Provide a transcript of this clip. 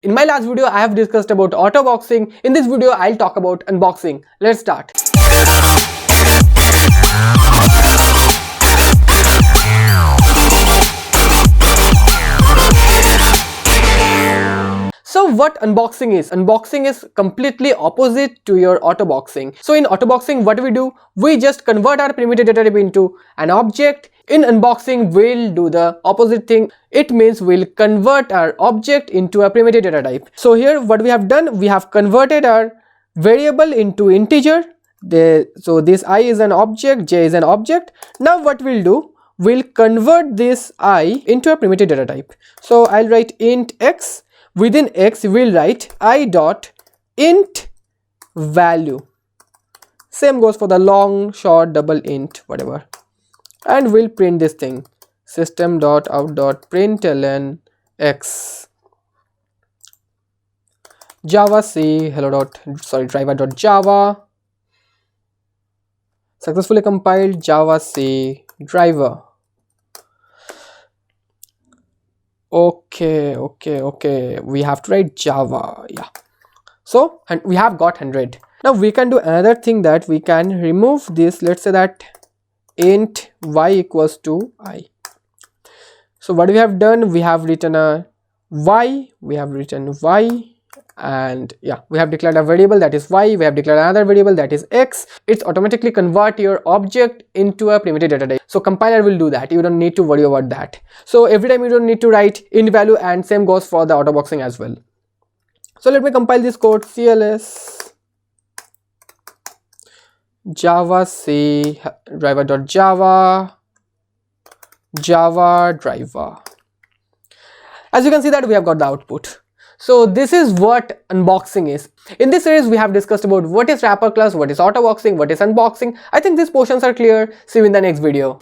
In my last video, I have discussed about autoboxing. In this video, I'll talk about unboxing. Let's start. So what unboxing is? Unboxing is completely opposite to your autoboxing. So in autoboxing, what we do? We just convert our primitive data type into an object. In unboxing, we'll do the opposite thing. It means we'll convert our object into a primitive data type. So here what we have done, we have converted our variable into integer. So this I is an object, j is an object. Now what we'll do, we'll convert this I into a primitive data type. So I'll write int x. Within x, we'll write I dot int value. Same goes for the long, short, double int, whatever. And we'll print this thing, system.out.println x java c driver.java successfully compiled java c driver. Okay, we have to write java, yeah. So and we have got 100. Now we can do another thing, that we can remove this. Let's say that int y equals to I. So what we have done, we have written a y, and yeah, we have declared a variable that is y, we have declared another variable that is x. It's automatically convert your object into a primitive data type. So compiler will do that, you don't need to worry about that. So every time you don't need to write int value, and same goes for the autoboxing as well. So let me compile this code, cls java c driver.java java driver. As you can see that we have got the output. So this is what unboxing is. In this series, we have discussed about what is wrapper class, what is autoboxing, what is unboxing. I think these portions are clear. See you in the next video.